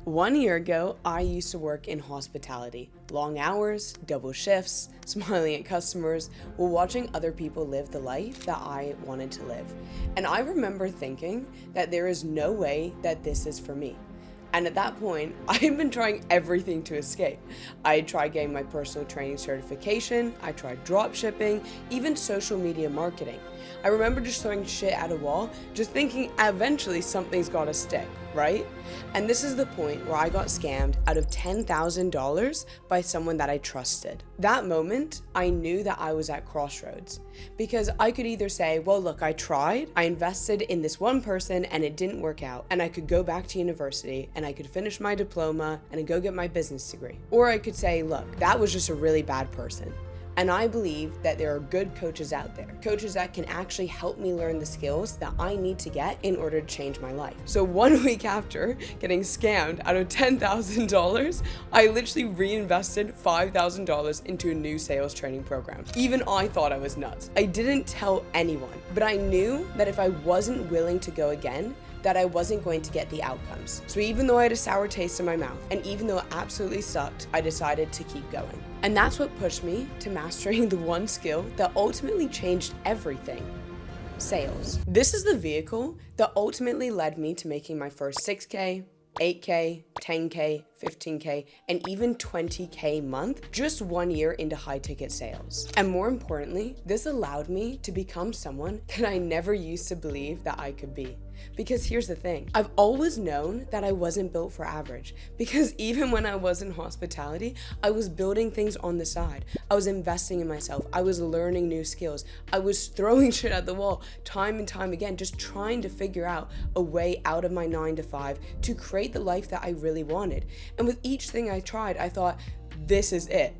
1 year ago, I used to work in hospitality. Long hours, double shifts, smiling at customers, while watching other people live the life that I wanted to live. And I remember thinking that there is no way that this is for me. And at that point, I had been trying everything to escape. I tried getting my personal training certification, I tried drop shipping, even social media marketing. I remember just throwing shit at a wall, just thinking eventually something's gotta stick, right? And this is the point where I got scammed out of $10,000 by someone that I trusted. That moment, I knew that I was at crossroads, because I could either say, well, look, I tried, I invested in this one person and it didn't work out, and I could go back to university and I could finish my diploma and go get my business degree. Or I could say, look, that was just a really bad person. And I believe that there are good coaches out there, coaches that can actually help me learn the skills that I need to get in order to change my life. So 1 week after getting scammed out of $10,000, I literally reinvested $5,000 into a new sales training program. Even I thought I was nuts. I didn't tell anyone, but I knew that if I wasn't willing to go again, that I wasn't going to get the outcomes. So even though I had a sour taste in my mouth, and even though it absolutely sucked, I decided to keep going. And that's what pushed me to mastering the one skill that ultimately changed everything: sales. This is the vehicle that ultimately led me to making my first 6K, 8K, 10K, 15K, and even 20K month just 1 year into high ticket sales. And more importantly, this allowed me to become someone that I never used to believe that I could be. Because here's the thing, I've always known that I wasn't built for average, because even when I was in hospitality, I was building things on the side. I was investing in myself. I was learning new skills. I was throwing shit at the wall time and time again, just trying to figure out a way out of my 9 to 5 to create the life that I really wanted. And with each thing I tried, I thought, this is it.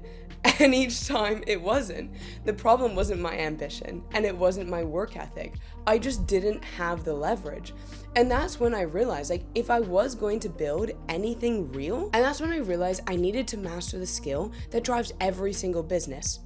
And each time it wasn't. The problem wasn't my ambition, and it wasn't my work ethic. I just didn't have the leverage. And that's when I realized, if I was going to build anything real, and that's when I realized I needed to master the skill that drives every single business: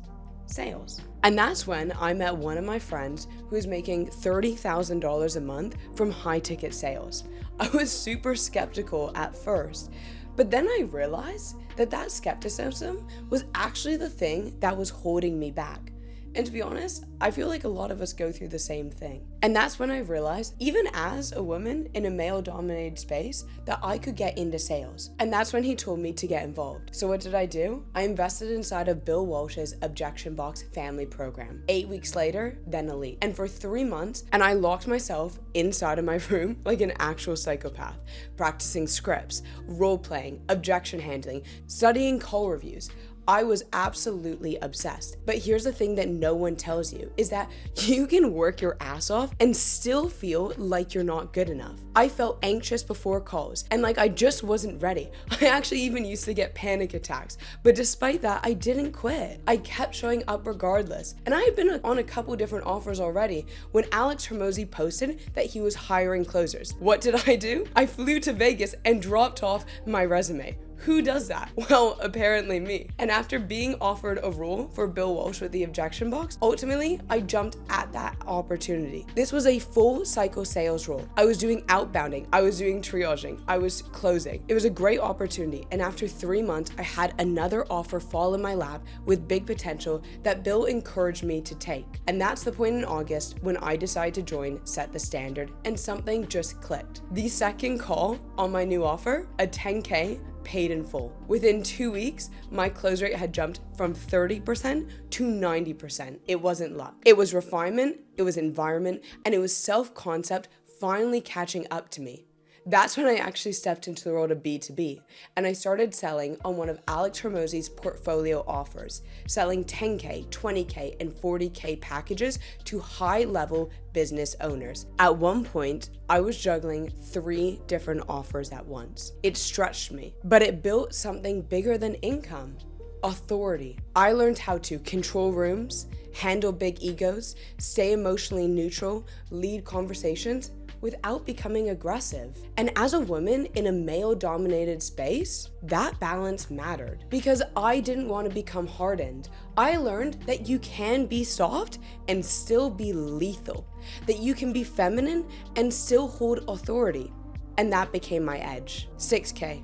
sales. And that's when I met one of my friends who was making $30,000 a month from high ticket sales. I was super skeptical at first, but then I realized that skepticism was actually the thing that was holding me back. And to be honest, I feel like a lot of us go through the same thing. And that's when I realized, even as a woman in a male-dominated space, that I could get into sales. And that's when he told me to get involved. So what did I do? I invested inside of Bill Walsh's Objection Box family program. 8 weeks later, then Elite. And for 3 months, and I locked myself inside of my room like an actual psychopath, practicing scripts, role-playing, objection handling, studying call reviews. I was absolutely obsessed. But here's the thing that no one tells you, is that you can work your ass off and still feel like you're not good enough. I felt anxious before calls, and I just wasn't ready. I actually even used to get panic attacks, but despite that, I didn't quit. I kept showing up regardless. And I had been on a couple different offers already when Alex Hormozi posted that he was hiring closers. What did I do? I flew to Vegas and dropped off my resume. Who does that? Well, apparently me. And after being offered a role for Bill Walsh with the Objection Box, ultimately, I jumped at that opportunity. This was a full cycle sales role. I was doing outbounding, I was doing triaging, I was closing. It was a great opportunity. And after 3 months, I had another offer fall in my lap with big potential that Bill encouraged me to take. And that's the point in August when I decided to join Set the Standard, and something just clicked. The second call on my new offer, a 10K, paid in full. Within 2 weeks, my close rate had jumped from 30% to 90%. It wasn't luck. It was refinement, it was environment, and it was self-concept finally catching up to me. That's when I actually stepped into the world of B2B, and I started selling on one of Alex Hormozi's portfolio offers, selling 10K, 20K, and 40K packages to high-level business owners. At one point, I was juggling 3 different offers at once. It stretched me, but it built something bigger than income: authority. I learned how to control rooms, handle big egos, stay emotionally neutral, lead conversations, without becoming aggressive. And as a woman in a male-dominated space, that balance mattered, because I didn't want to become hardened. I learned that you can be soft and still be lethal, that you can be feminine and still hold authority. And that became my edge. 6K,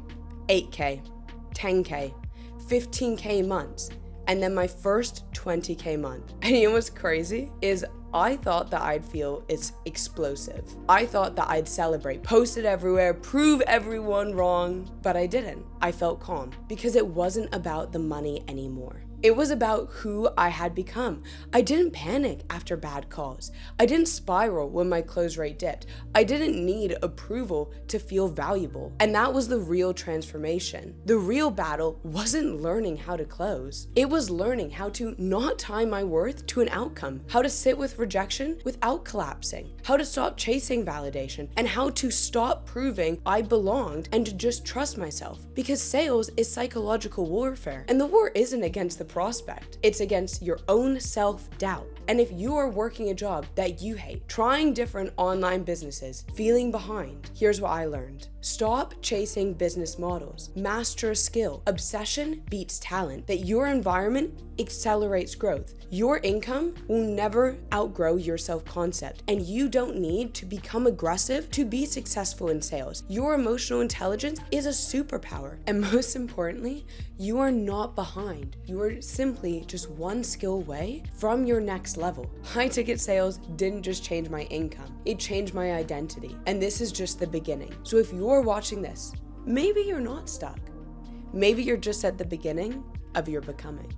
8K, 10K, 15K months, and then my first 20K month. And you know what's crazy is I thought that I'd feel it's explosive. I thought that I'd celebrate, post it everywhere, prove everyone wrong, but I didn't. I felt calm because it wasn't about the money anymore. It was about who I had become. I didn't panic after bad calls. I didn't spiral when my close rate dipped. I didn't need approval to feel valuable. And that was the real transformation. The real battle wasn't learning how to close. It was learning how to not tie my worth to an outcome, how to sit with rejection without collapsing, how to stop chasing validation, and how to stop proving I belonged and to just trust myself. Because sales is psychological warfare, and the war isn't against the prospect. It's against your own self-doubt. And if you are working a job that you hate, trying different online businesses, feeling behind, here's what I learned. Stop chasing business models. Master a skill. Obsession beats talent. That your environment accelerates growth. Your income will never outgrow your self-concept, and you don't need to become aggressive to be successful in sales. Your emotional intelligence is a superpower, and most importantly, you are not behind. You are simply just one skill away from your next level. High ticket sales didn't just change my income, it changed my identity, and this is just the beginning. So if you're watching this, maybe you're not stuck. Maybe you're just at the beginning of your becoming.